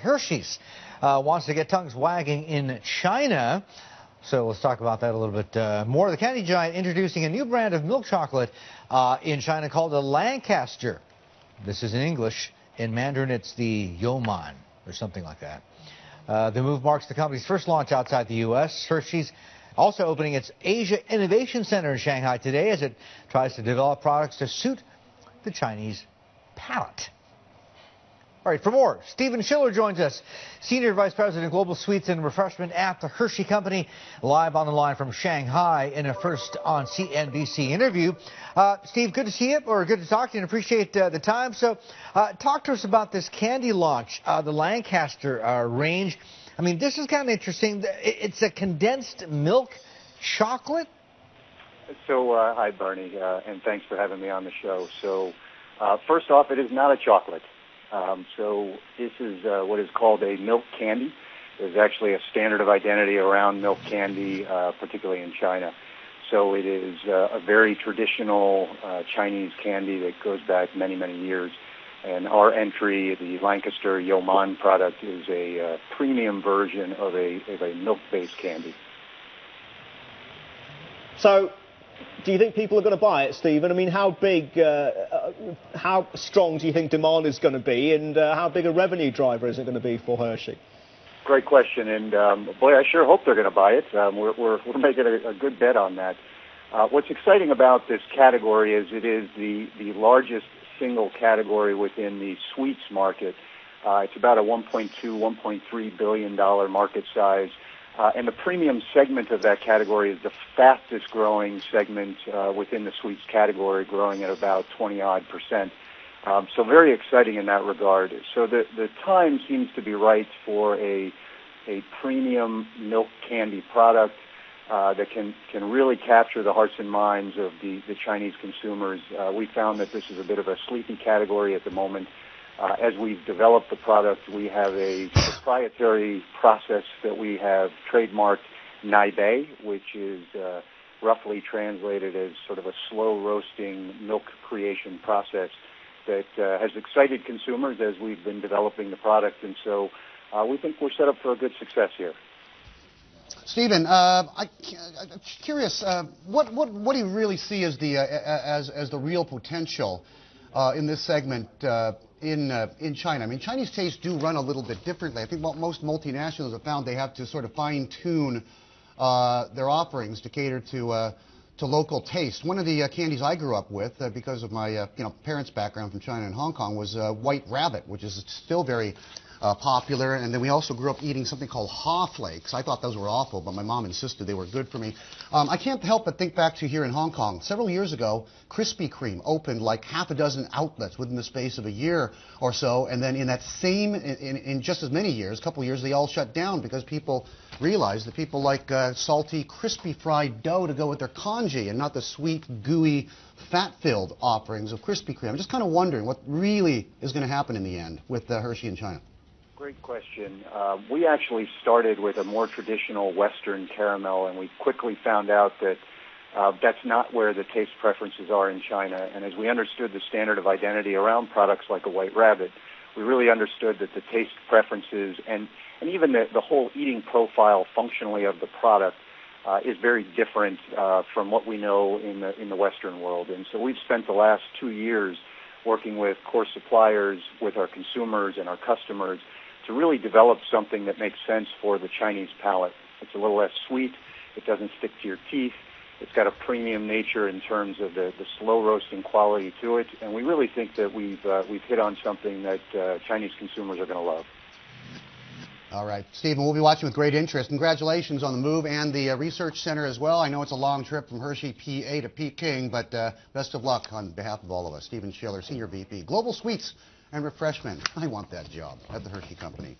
Hershey's wants to get tongues wagging in China. So let's talk about that a little bit more. The candy giant introducing a new brand of milk chocolate in China called the Lancaster. This is in English. In Mandarin, it's the Yoman or something like that. The move marks the company's first launch outside the U.S. Hershey's also opening its Asia Innovation Center in Shanghai today as it tries to develop products to suit the Chinese palate. All right, for more, Steven Schiller joins us, Senior Vice President, Global Sweets and Refreshment at the Hershey Company, live on the line from Shanghai in a first on CNBC interview. Steve, good to see you, or good to talk to you, and appreciate the time. So talk to us about this candy launch, the Lancaster range. I mean, this is kind of interesting. It's a condensed milk chocolate. So, hi, Bernie, and thanks for having me on the show. So, first off, it is not a chocolate. So this is what is called a milk candy. There's actually a standard of identity around milk candy, particularly in China. So it is a very traditional Chinese candy that goes back many, many years. And our entry, the Lancaster Yoman product, is a premium version of a milk-based candy. So, do you think people are going to buy it, Stephen? I mean, how big, how strong do you think demand is going to be, and how big a revenue driver is it going to be for Hershey? Great question, and boy, I sure hope they're going to buy it. We're making a good bet on that. What's exciting about this category is it is the largest single category within the sweets market. It's about a $1.2, $1.3 billion market size. And the premium segment of that category is the fastest growing segment within the sweets category, growing at about 20-odd%. So very exciting in that regard. So the time seems to be right for a premium milk candy product that can really capture the hearts and minds of the Chinese consumers. We found that this is a bit of a sleepy category at the moment. As we've developed the product, we have a proprietary process that we have trademarked Nai, which is roughly translated as sort of a slow roasting milk creation process that has excited consumers as we've been developing the product. And so we think we're set up for a good success here. Stephen, I'm curious, what do you really see as the real potential in this segment in China? I mean, Chinese tastes do run a little bit differently. I think most multinationals have found they have to sort of fine-tune their offerings to cater to local taste. One of the candies I grew up with, because of my parents' background from China and Hong Kong, was White Rabbit, which is still very popular. And then we also grew up eating something called Ha Flakes. I thought those were awful, but my mom insisted they were good for me. I can't help but think back to here in Hong Kong. Several years ago, Krispy Kreme opened like half a dozen outlets within the space of a year or so, and then in that same, in just as many years, a couple of years, they all shut down because people realized that people like salty, crispy fried dough to go with their congee and not the sweet, gooey, fat-filled offerings of Krispy Kreme. I'm just kind of wondering what really is going to happen in the end with Hershey in China. Great question. We actually started with a more traditional Western caramel, and we quickly found out that that's not where the taste preferences are in China. And as we understood the standard of identity around products like a White Rabbit, we really understood that the taste preferences and even the whole eating profile functionally of the product is very different from what we know in the Western world. And so we've spent the last 2 years working with core suppliers, with our consumers and our customers, to really develop something that makes sense for the Chinese palate. It's a little less sweet. It doesn't stick to your teeth. It's got a premium nature in terms of the slow roasting quality to it. And we really think that we've hit on something that Chinese consumers are going to love. All right, Stephen, we'll be watching with great interest. Congratulations on the move and the research center as well. I know it's a long trip from Hershey, PA to Peking, but best of luck on behalf of all of us. Steven Schiller, Senior VP, Global Sweets and Refreshment. I want that job at the Hershey Company.